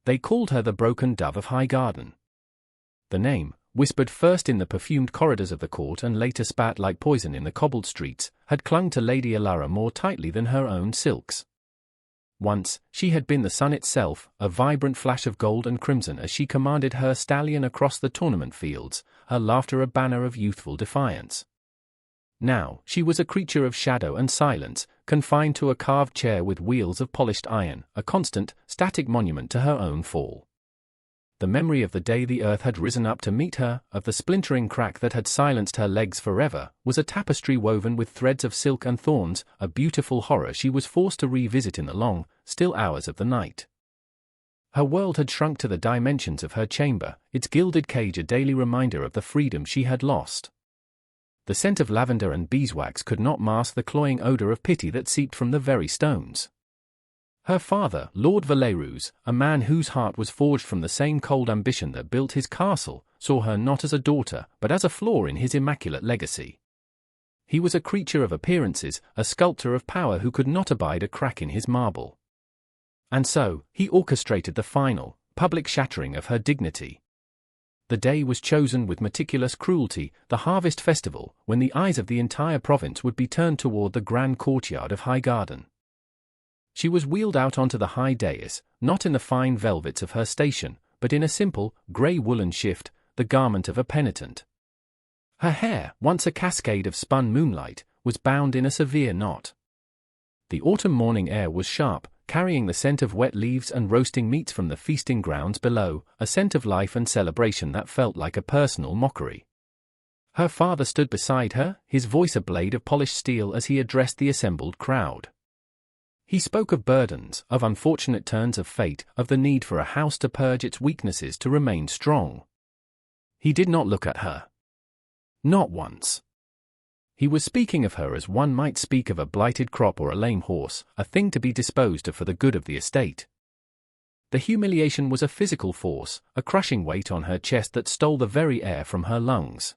They called her the Broken Dove of Highgarden. The name, whispered first in the perfumed corridors of the court and later spat like poison in the cobbled streets, had clung to Lady Alara more tightly than her own silks. Once, she had been the sun itself, a vibrant flash of gold and crimson as she commanded her stallion across the tournament fields, her laughter a banner of youthful defiance. Now, she was a creature of shadow and silence, confined to a carved chair with wheels of polished iron, a constant, static monument to her own fall. The memory of the day the earth had risen up to meet her, of the splintering crack that had silenced her legs forever, was a tapestry woven with threads of silk and thorns, a beautiful horror she was forced to revisit in the long, still hours of the night. Her world had shrunk to the dimensions of her chamber, its gilded cage a daily reminder of the freedom she had lost. The scent of lavender and beeswax could not mask the cloying odor of pity that seeped from the very stones. Her father, Lord Valerus, a man whose heart was forged from the same cold ambition that built his castle, saw her not as a daughter, but as a flaw in his immaculate legacy. He was a creature of appearances, a sculptor of power who could not abide a crack in his marble. And so, he orchestrated the final, public shattering of her dignity. The day was chosen with meticulous cruelty, the harvest festival, when the eyes of the entire province would be turned toward the grand courtyard of Highgarden. She was wheeled out onto the high dais, not in the fine velvets of her station, but in a simple, grey woolen shift, the garment of a penitent. Her hair, once a cascade of spun moonlight, was bound in a severe knot. The autumn morning air was sharp, carrying the scent of wet leaves and roasting meats from the feasting grounds below, a scent of life and celebration that felt like a personal mockery. Her father stood beside her, his voice a blade of polished steel as he addressed the assembled crowd. He spoke of burdens, of unfortunate turns of fate, of the need for a house to purge its weaknesses to remain strong. He did not look at her. Not once. He was speaking of her as one might speak of a blighted crop or a lame horse, a thing to be disposed of for the good of the estate. The humiliation was a physical force, a crushing weight on her chest that stole the very air from her lungs.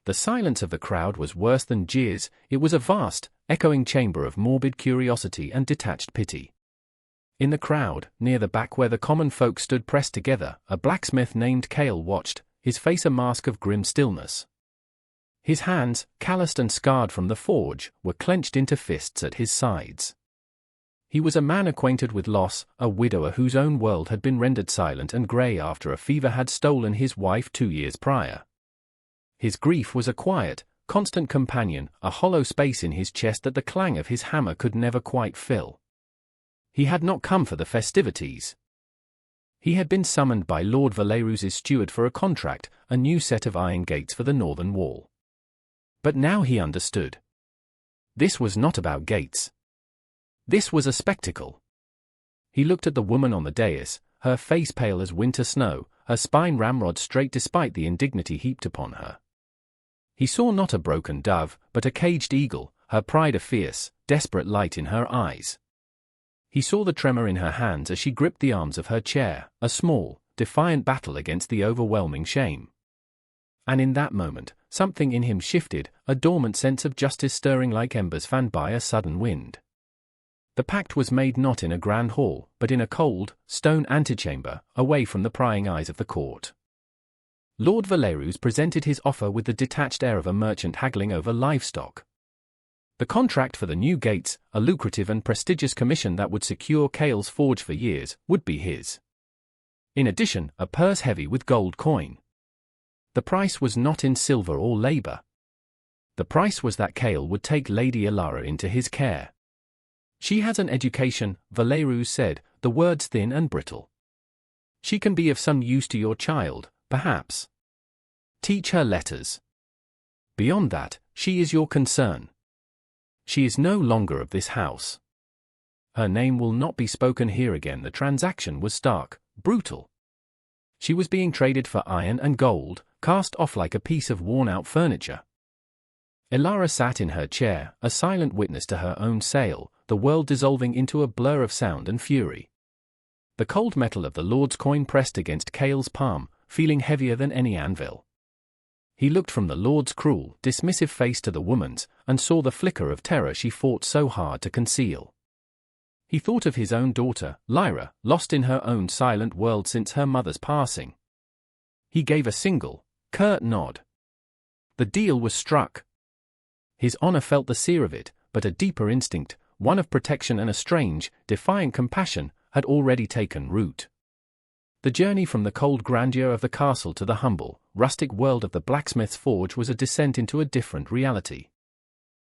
The silence of the crowd was worse than jeers, it was a vast, echoing chamber of morbid curiosity and detached pity. In the crowd, near the back where the common folk stood pressed together, a blacksmith named Cale watched, his face a mask of grim stillness. His hands, calloused and scarred from the forge, were clenched into fists at his sides. He was a man acquainted with loss, a widower whose own world had been rendered silent and grey after a fever had stolen his wife 2 years prior. His grief was a quiet, constant companion, a hollow space in his chest that the clang of his hammer could never quite fill. He had not come for the festivities. He had been summoned by Lord Valerus's steward for a contract, a new set of iron gates for the northern wall. But now he understood. This was not about gates. This was a spectacle. He looked at the woman on the dais, her face pale as winter snow, her spine ramrod straight despite the indignity heaped upon her. He saw not a broken dove, but a caged eagle, her pride a fierce, desperate light in her eyes. He saw the tremor in her hands as she gripped the arms of her chair, a small, defiant battle against the overwhelming shame. And in that moment, something in him shifted, a dormant sense of justice stirring like embers fanned by a sudden wind. The pact was made not in a grand hall, but in a cold, stone antechamber, away from the prying eyes of the court. Lord Valerus presented his offer with the detached air of a merchant haggling over livestock. The contract for the new gates, a lucrative and prestigious commission that would secure Cale's forge for years, would be his. In addition, a purse heavy with gold coin. The price was not in silver or labor. The price was that Cale would take Lady Alara into his care. She has an education, Valerus said, the words thin and brittle. She can be of some use to your child, perhaps. Teach her letters. Beyond that, she is your concern. She is no longer of this house. Her name will not be spoken here again. The transaction was stark, brutal. She was being traded for iron and gold, cast off like a piece of worn-out furniture. Alara sat in her chair, a silent witness to her own sale, the world dissolving into a blur of sound and fury. The cold metal of the Lord's coin pressed against Cale's palm, feeling heavier than any anvil. He looked from the Lord's cruel, dismissive face to the woman's, and saw the flicker of terror she fought so hard to conceal. He thought of his own daughter, Lyra, lost in her own silent world since her mother's passing. He gave a single, curt nod. The deal was struck. His honor felt the sear of it, but a deeper instinct, one of protection and a strange, defiant compassion, had already taken root. The journey from the cold grandeur of the castle to the humble, rustic world of the blacksmith's forge was a descent into a different reality.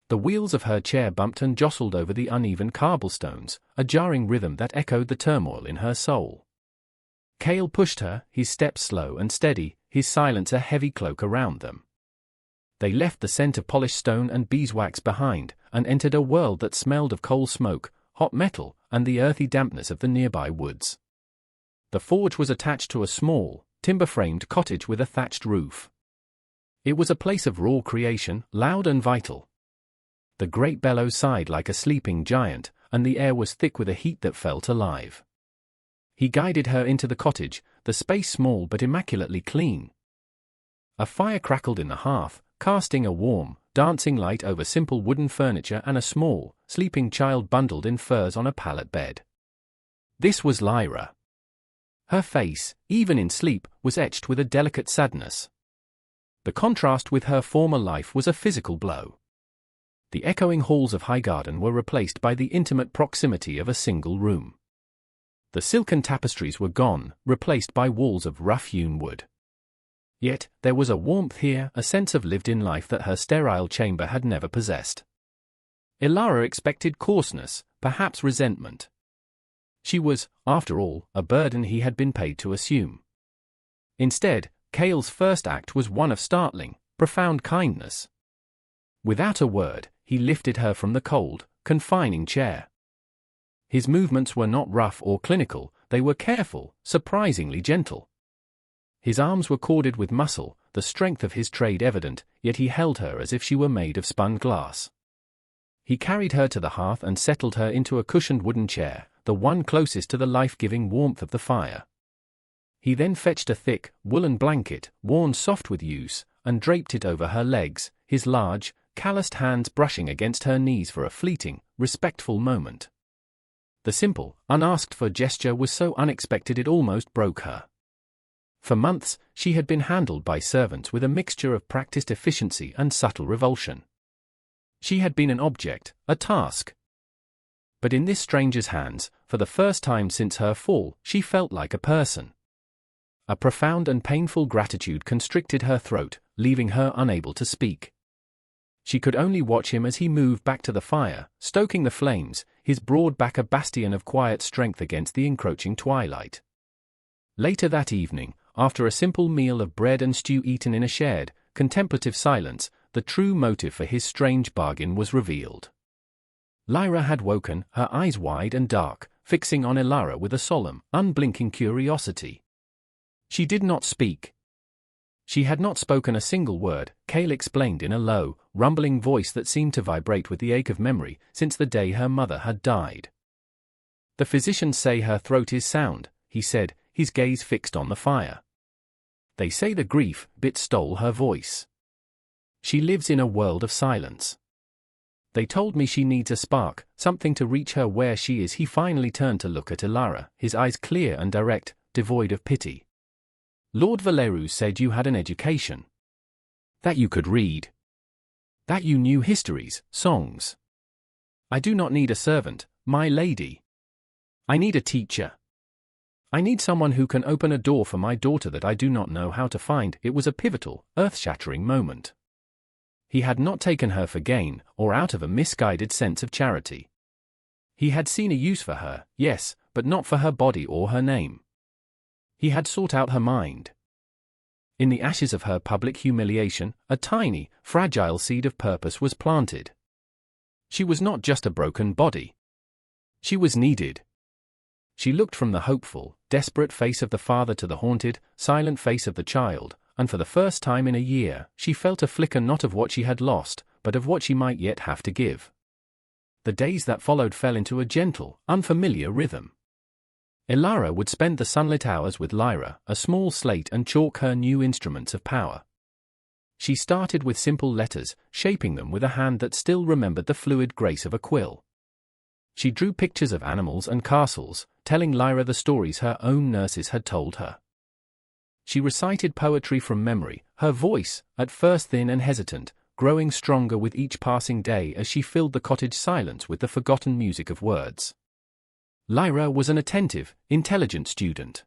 The wheels of her chair bumped and jostled over the uneven cobblestones, a jarring rhythm that echoed the turmoil in her soul. Cale pushed her, his steps slow and steady, his silence a heavy cloak around them. They left the scent of polished stone and beeswax behind, and entered a world that smelled of coal smoke, hot metal, and the earthy dampness of the nearby woods. The forge was attached to a small, timber-framed cottage with a thatched roof. It was a place of raw creation, loud and vital. The great bellows sighed like a sleeping giant, and the air was thick with a heat that felt alive. He guided her into the cottage, the space small but immaculately clean. A fire crackled in the hearth, casting a warm, dancing light over simple wooden furniture and a small, sleeping child bundled in furs on a pallet bed. This was Lyra. Her face, even in sleep, was etched with a delicate sadness. The contrast with her former life was a physical blow. The echoing halls of Highgarden were replaced by the intimate proximity of a single room. The silken tapestries were gone, replaced by walls of rough-hewn wood. Yet, there was a warmth here, a sense of lived-in life that her sterile chamber had never possessed. Ilara expected coarseness, perhaps resentment. She was, after all, a burden he had been paid to assume. Instead, Cale's first act was one of startling, profound kindness. Without a word, he lifted her from the cold, confining chair. His movements were not rough or clinical, they were careful, surprisingly gentle. His arms were corded with muscle, the strength of his trade evident, yet he held her as if she were made of spun glass. He carried her to the hearth and settled her into a cushioned wooden chair, the one closest to the life-giving warmth of the fire. He then fetched a thick, woolen blanket, worn soft with use, and draped it over her legs, his large, calloused hands brushing against her knees for a fleeting, respectful moment. The simple, unasked-for gesture was so unexpected it almost broke her. For months, she had been handled by servants with a mixture of practiced efficiency and subtle revulsion. She had been an object, a task. But in this stranger's hands, for the first time since her fall, she felt like a person. A profound and painful gratitude constricted her throat, leaving her unable to speak. She could only watch him as he moved back to the fire, stoking the flames, his broad back a bastion of quiet strength against the encroaching twilight. Later that evening, after a simple meal of bread and stew eaten in a shared, contemplative silence, the true motive for his strange bargain was revealed. Lyra had woken, her eyes wide and dark, fixing on Ilara with a solemn, unblinking curiosity. She did not speak. She had not spoken a single word, Cale explained in a low, rumbling voice that seemed to vibrate with the ache of memory since the day her mother had died. "The physicians say her throat is sound," he said, his gaze fixed on the fire. "They say the grief bit stole her voice. She lives in a world of silence. They told me she needs a spark, something to reach her where she is." He finally turned to look at Ilara, his eyes clear and direct, devoid of pity. "Lord Valerus said you had an education. That you could read. That you knew histories, songs. I do not need a servant, my lady. I need a teacher. I need someone who can open a door for my daughter that I do not know how to find." It was a pivotal, earth-shattering moment. He had not taken her for gain, or out of a misguided sense of charity. He had seen a use for her, yes, but not for her body or her name. He had sought out her mind. In the ashes of her public humiliation, a tiny, fragile seed of purpose was planted. She was not just a broken body. She was needed. She looked from the hopeful, desperate face of the father to the haunted, silent face of the child, and for the first time in a year, she felt a flicker not of what she had lost, but of what she might yet have to give. The days that followed fell into a gentle, unfamiliar rhythm. Ilara would spend the sunlit hours with Lyra, a small slate and chalk her new instruments of power. She started with simple letters, shaping them with a hand that still remembered the fluid grace of a quill. She drew pictures of animals and castles, telling Lyra the stories her own nurses had told her. She recited poetry from memory, her voice, at first thin and hesitant, growing stronger with each passing day as she filled the cottage silence with the forgotten music of words. Lyra was an attentive, intelligent student.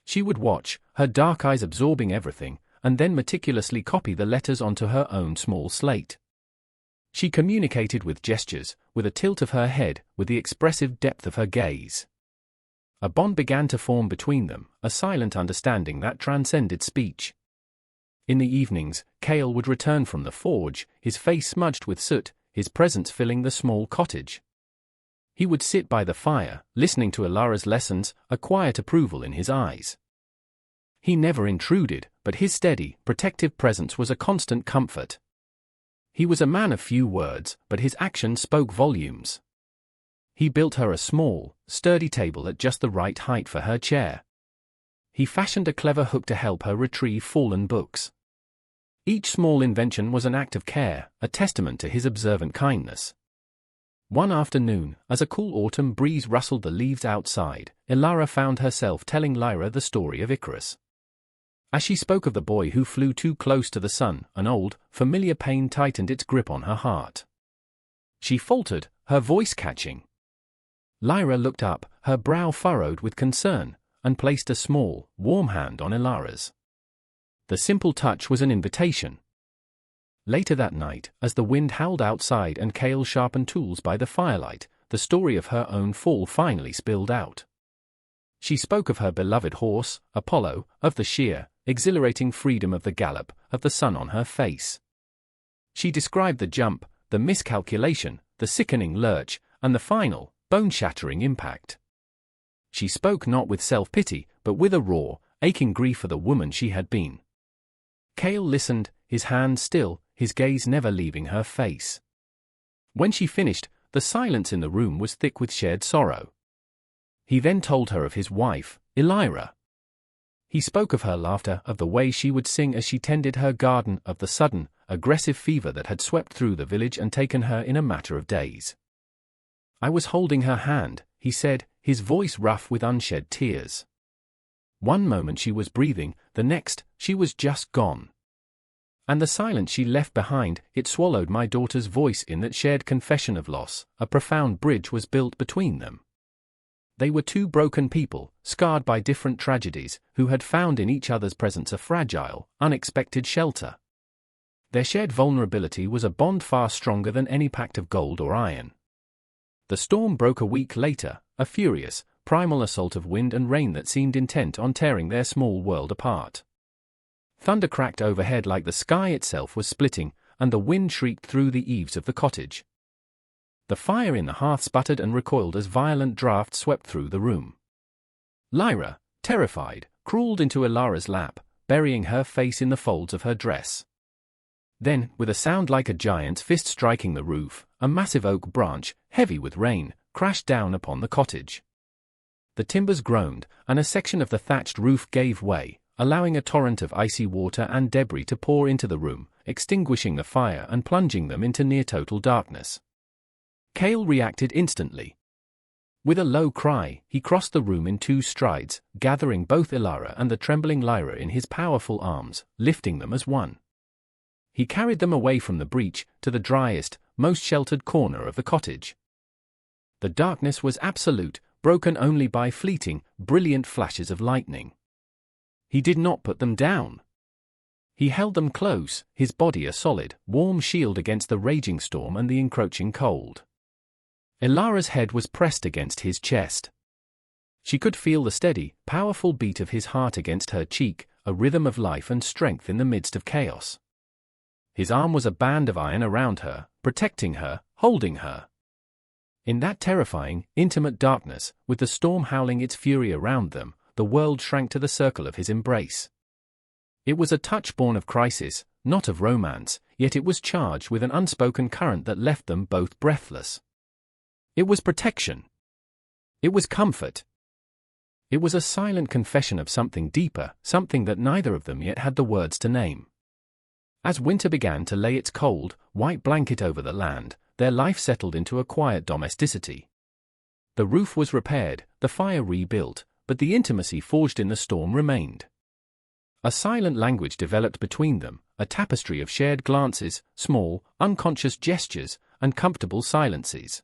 She would watch, her dark eyes absorbing everything, and then meticulously copy the letters onto her own small slate. She communicated with gestures, with a tilt of her head, with the expressive depth of her gaze. A bond began to form between them, a silent understanding that transcended speech. In the evenings, Cale would return from the forge, his face smudged with soot, his presence filling the small cottage. He would sit by the fire, listening to Ilara's lessons, a quiet approval in his eyes. He never intruded, but his steady, protective presence was a constant comfort. He was a man of few words, but his actions spoke volumes. He built her a small, sturdy table at just the right height for her chair. He fashioned a clever hook to help her retrieve fallen books. Each small invention was an act of care, a testament to his observant kindness. One afternoon, as a cool autumn breeze rustled the leaves outside, Ilara found herself telling Lyra the story of Icarus. As she spoke of the boy who flew too close to the sun, an old, familiar pain tightened its grip on her heart. She faltered, her voice catching. Lyra looked up, her brow furrowed with concern, and placed a small, warm hand on Ilara's. The simple touch was an invitation. Later that night, as the wind howled outside and Cale sharpened tools by the firelight, the story of her own fall finally spilled out. She spoke of her beloved horse, Apollo, of the sheer, exhilarating freedom of the gallop, of the sun on her face. She described the jump, the miscalculation, the sickening lurch, and the final, bone-shattering impact. She spoke not with self-pity, but with a raw, aching grief for the woman she had been. Cale listened, his hand still, his gaze never leaving her face. When she finished, the silence in the room was thick with shared sorrow. He then told her of his wife, Ilira. He spoke of her laughter, of the way she would sing as she tended her garden, of the sudden, aggressive fever that had swept through the village and taken her in a matter of days. I was holding her hand, he said, his voice rough with unshed tears. One moment she was breathing, the next, she was just gone. And the silence she left behind, it swallowed my daughter's voice in that shared confession of loss. A profound bridge was built between them. They were two broken people, scarred by different tragedies, who had found in each other's presence a fragile, unexpected shelter. Their shared vulnerability was a bond far stronger than any pact of gold or iron. The storm broke a week later, a furious, primal assault of wind and rain that seemed intent on tearing their small world apart. Thunder cracked overhead like the sky itself was splitting, and the wind shrieked through the eaves of the cottage. The fire in the hearth sputtered and recoiled as violent draughts swept through the room. Lyra, terrified, crawled into Ilara's lap, burying her face in the folds of her dress. Then, with a sound like a giant's fist striking the roof, a massive oak branch, heavy with rain, crashed down upon the cottage. The timbers groaned, and a section of the thatched roof gave way, allowing a torrent of icy water and debris to pour into the room, extinguishing the fire and plunging them into near-total darkness. Cale reacted instantly. With a low cry, he crossed the room in 2 strides, gathering both Ilara and the trembling Lyra in his powerful arms, lifting them as one. He carried them away from the breach, to the driest, most sheltered corner of the cottage. The darkness was absolute, broken only by fleeting, brilliant flashes of lightning. He did not put them down. He held them close, his body a solid, warm shield against the raging storm and the encroaching cold. Ilara's head was pressed against his chest. She could feel the steady, powerful beat of his heart against her cheek, a rhythm of life and strength in the midst of chaos. His arm was a band of iron around her, protecting her, holding her. In that terrifying, intimate darkness, with the storm howling its fury around them, the world shrank to the circle of his embrace. It was a touch born of crisis, not of romance, yet it was charged with an unspoken current that left them both breathless. It was protection. It was comfort. It was a silent confession of something deeper, something that neither of them yet had the words to name. As winter began to lay its cold, white blanket over the land, their life settled into a quiet domesticity. The roof was repaired, the fire rebuilt, but the intimacy forged in the storm remained. A silent language developed between them, a tapestry of shared glances, small, unconscious gestures, and comfortable silences.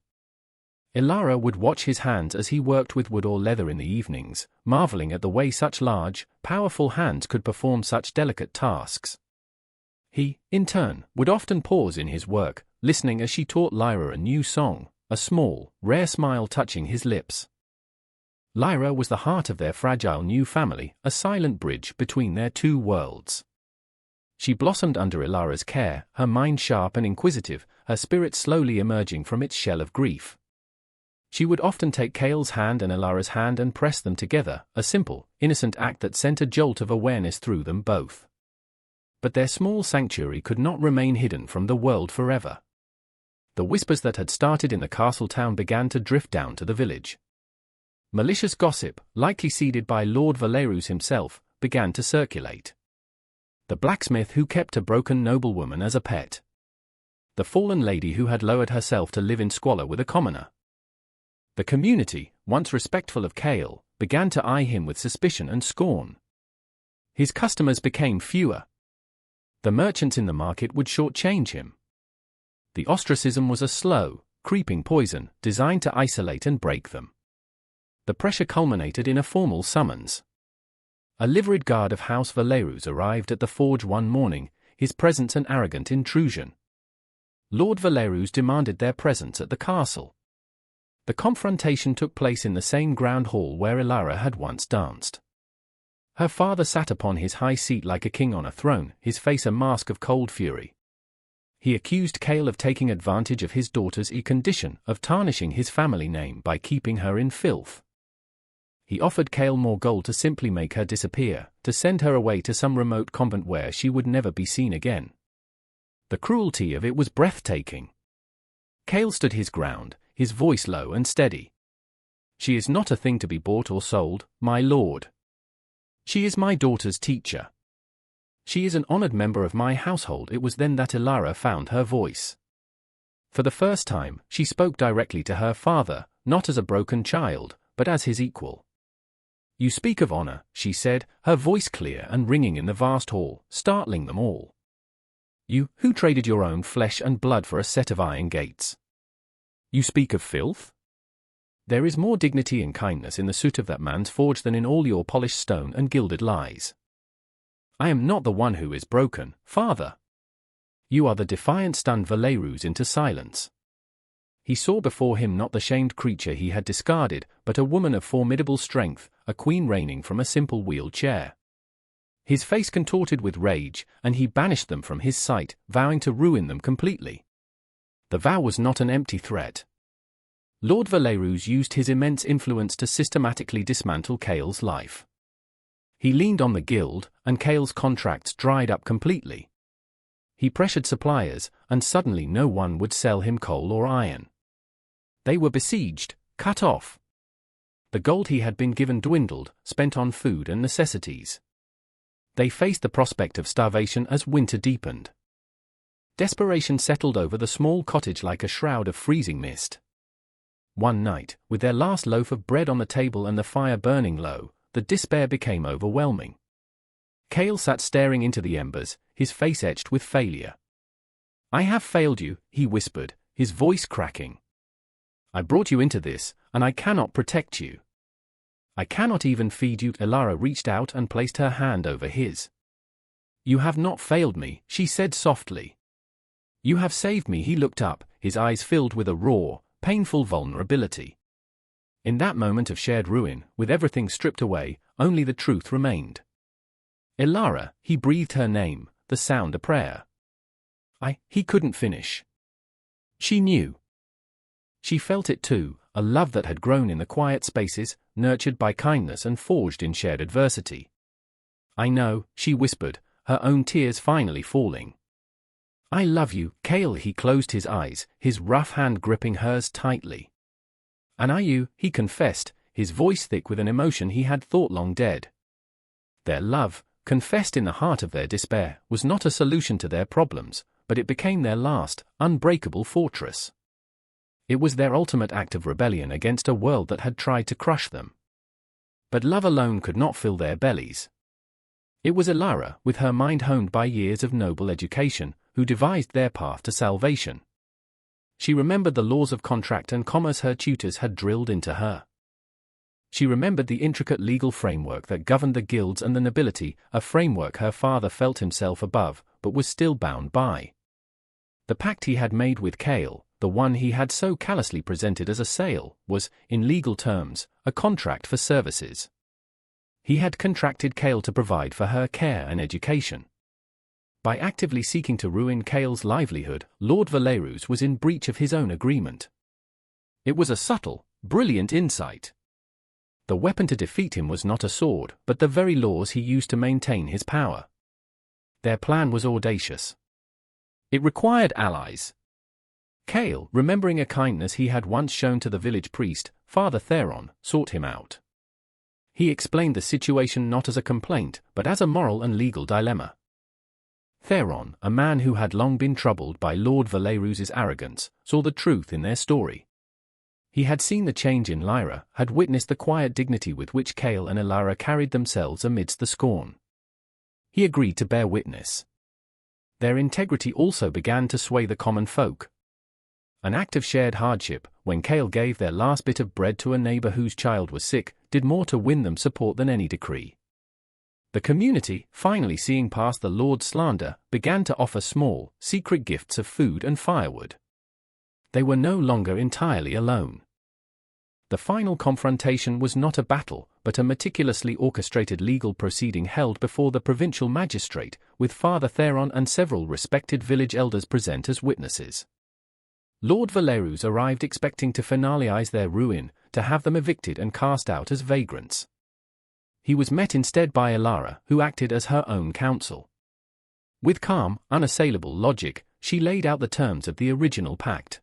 Ilara would watch his hands as he worked with wood or leather in the evenings, marveling at the way such large, powerful hands could perform such delicate tasks. He, in turn, would often pause in his work, listening as she taught Lyra a new song, a small, rare smile touching his lips. Lyra was the heart of their fragile new family, a silent bridge between their two worlds. She blossomed under Ilara's care, her mind sharp and inquisitive, her spirit slowly emerging from its shell of grief. She would often take Cale's hand and Ilara's hand and press them together, a simple, innocent act that sent a jolt of awareness through them both. But their small sanctuary could not remain hidden from the world forever. The whispers that had started in the castle town began to drift down to the village. Malicious gossip, likely seeded by Lord Valerus himself, began to circulate. The blacksmith who kept a broken noblewoman as a pet. The fallen lady who had lowered herself to live in squalor with a commoner. The community, once respectful of Cale, began to eye him with suspicion and scorn. His customers became fewer. The merchants in the market would shortchange him. The ostracism was a slow, creeping poison, designed to isolate and break them. The pressure culminated in a formal summons. A liveried guard of House Valerus arrived at the forge one morning, his presence an arrogant intrusion. Lord Valerus demanded their presence at the castle. The confrontation took place in the same ground hall where Ilara had once danced. Her father sat upon his high seat like a king on a throne, his face a mask of cold fury. He accused Cale of taking advantage of his daughter's condition, of tarnishing his family name by keeping her in filth. He offered Cale more gold to simply make her disappear, to send her away to some remote convent where she would never be seen again. The cruelty of it was breathtaking. Cale stood his ground, his voice low and steady. "She is not a thing to be bought or sold, my lord. She is my daughter's teacher. She is an honored member of my household." It was then that Ilara found her voice. For the first time, she spoke directly to her father, not as a broken child, but as his equal. "You speak of honor," she said, her voice clear and ringing in the vast hall, startling them all. "You, who traded your own flesh and blood for a set of iron gates. You speak of filth? There is more dignity and kindness in the soot of that man's forge than in all your polished stone and gilded lies. I am not the one who is broken, father. You are the defiant stunned Valerus into silence." He saw before him not the shamed creature he had discarded, but a woman of formidable strength, a queen reigning from a simple wheeled chair. His face contorted with rage, and he banished them from his sight, vowing to ruin them completely. The vow was not an empty threat. Lord Valerus used his immense influence to systematically dismantle Cale's life. He leaned on the guild, and Cale's contracts dried up completely. He pressured suppliers, and suddenly no one would sell him coal or iron. They were besieged, cut off. The gold he had been given dwindled, spent on food and necessities. They faced the prospect of starvation as winter deepened. Desperation settled over the small cottage like a shroud of freezing mist. One night, with their last loaf of bread on the table and the fire burning low, the despair became overwhelming. Cale sat staring into the embers, his face etched with failure. "I have failed you," he whispered, his voice cracking. "I brought you into this, and I cannot protect you. I cannot even feed you." Ilara reached out and placed her hand over his. "You have not failed me," she said softly. "You have saved me." He looked up, his eyes filled with a raw, painful vulnerability. In that moment of shared ruin, with everything stripped away, only the truth remained. "Ilara," he breathed her name, the sound a prayer. He couldn't finish. She knew. She felt it too, a love that had grown in the quiet spaces, nurtured by kindness and forged in shared adversity. "I know," she whispered, her own tears finally falling. "I love you, Cale." He closed his eyes, his rough hand gripping hers tightly. "And he confessed, his voice thick with an emotion he had thought long dead. Their love, confessed in the heart of their despair, was not a solution to their problems, but it became their last, unbreakable fortress. It was their ultimate act of rebellion against a world that had tried to crush them. But love alone could not fill their bellies. It was Elara, with her mind honed by years of noble education, who devised their path to salvation. She remembered the laws of contract and commerce her tutors had drilled into her. She remembered the intricate legal framework that governed the guilds and the nobility, a framework her father felt himself above, but was still bound by. The pact he had made with Cale, the one he had so callously presented as a sale, was, in legal terms, a contract for services. He had contracted Cale to provide for her care and education. By actively seeking to ruin Cale's livelihood, Lord Valerus was in breach of his own agreement. It was a subtle, brilliant insight. The weapon to defeat him was not a sword, but the very laws he used to maintain his power. Their plan was audacious. It required allies. Cale, remembering a kindness he had once shown to the village priest, Father Theron, sought him out. He explained the situation not as a complaint, but as a moral and legal dilemma. Theron, a man who had long been troubled by Lord Valerus's arrogance, saw the truth in their story. He had seen the change in Lyra, had witnessed the quiet dignity with which Cale and Elara carried themselves amidst the scorn. He agreed to bear witness. Their integrity also began to sway the common folk. An act of shared hardship, when Cale gave their last bit of bread to a neighbor whose child was sick, did more to win them support than any decree. The community, finally seeing past the Lord's slander, began to offer small, secret gifts of food and firewood. They were no longer entirely alone. The final confrontation was not a battle, but a meticulously orchestrated legal proceeding held before the provincial magistrate, with Father Theron and several respected village elders present as witnesses. Lord Valerus arrived expecting to finalize their ruin, to have them evicted and cast out as vagrants. He was met instead by Elara, who acted as her own counsel. With calm, unassailable logic, she laid out the terms of the original pact.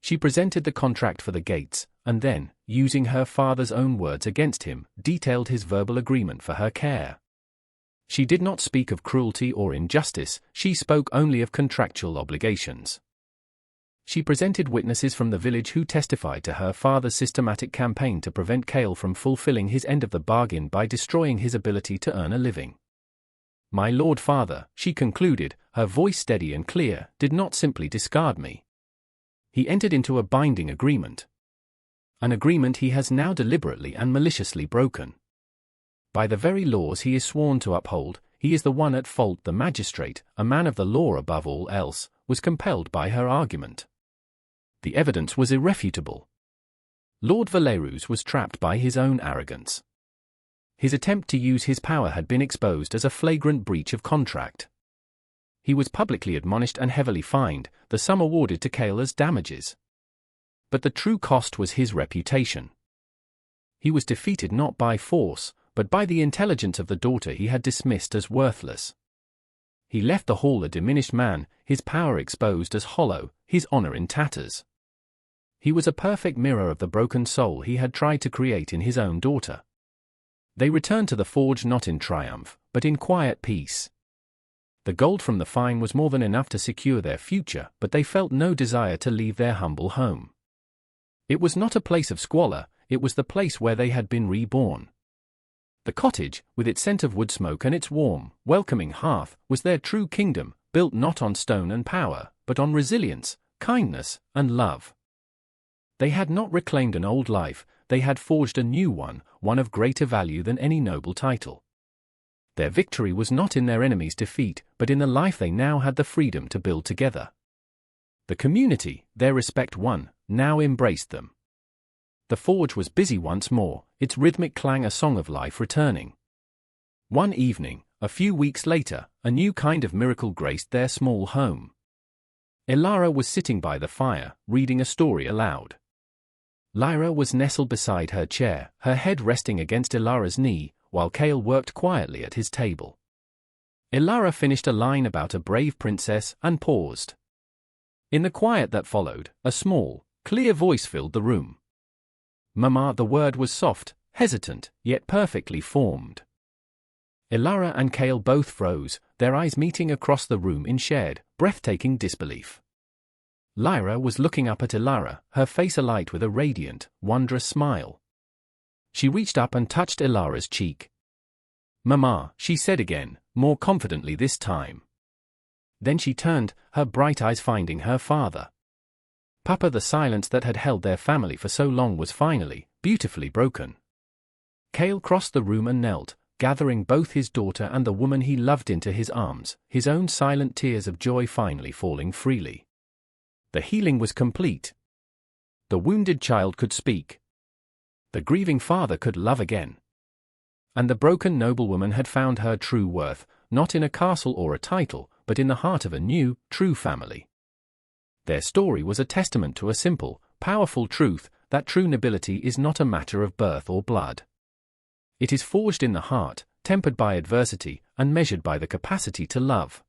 She presented the contract for the gates, and then, using her father's own words against him, detailed his verbal agreement for her care. She did not speak of cruelty or injustice, she spoke only of contractual obligations. She presented witnesses from the village who testified to her father's systematic campaign to prevent Cale from fulfilling his end of the bargain by destroying his ability to earn a living. My Lord Father, she concluded, her voice steady and clear, did not simply discard me. He entered into a binding agreement. An agreement he has now deliberately and maliciously broken. By the very laws he is sworn to uphold, he is the one at fault. The magistrate, a man of the law above all else, was compelled by her argument. The evidence was irrefutable. Lord Valerus was trapped by his own arrogance. His attempt to use his power had been exposed as a flagrant breach of contract. He was publicly admonished and heavily fined, the sum awarded to Cale as damages. But the true cost was his reputation. He was defeated not by force, but by the intelligence of the daughter he had dismissed as worthless. He left the hall a diminished man, his power exposed as hollow, his honor in tatters. He was a perfect mirror of the broken soul he had tried to create in his own daughter. They returned to the forge not in triumph, but in quiet peace. The gold from the find was more than enough to secure their future, but they felt no desire to leave their humble home. It was not a place of squalor, it was the place where they had been reborn. The cottage, with its scent of wood smoke and its warm, welcoming hearth, was their true kingdom, built not on stone and power, but on resilience, kindness, and love. They had not reclaimed an old life, they had forged a new one, one of greater value than any noble title. Their victory was not in their enemies' defeat, but in the life they now had the freedom to build together. The community, their respect won, now embraced them. The forge was busy once more, its rhythmic clang a song of life returning. One evening, a few weeks later, a new kind of miracle graced their small home. Elara was sitting by the fire, reading a story aloud. Lyra was nestled beside her chair, her head resting against Elara's knee, while Cale worked quietly at his table. Elara finished a line about a brave princess and paused. In the quiet that followed, a small, clear voice filled the room. Mama, the word was soft, hesitant, yet perfectly formed. Elara and Cale both froze, their eyes meeting across the room in shared, breathtaking disbelief. Lyra was looking up at Ilara, her face alight with a radiant, wondrous smile. She reached up and touched Ilara's cheek. "Mama," she said again, more confidently this time. Then she turned, her bright eyes finding her father. Papa, the silence that had held their family for so long was finally, beautifully broken. Cale crossed the room and knelt, gathering both his daughter and the woman he loved into his arms, his own silent tears of joy finally falling freely. The healing was complete. The wounded child could speak. The grieving father could love again. And the broken noblewoman had found her true worth, not in a castle or a title, but in the heart of a new, true family. Their story was a testament to a simple, powerful truth, that true nobility is not a matter of birth or blood. It is forged in the heart, tempered by adversity, and measured by the capacity to love.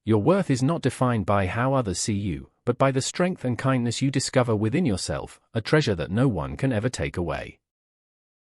Your worth is not defined by how others see you, but by the strength and kindness you discover within yourself, a treasure that no one can ever take away.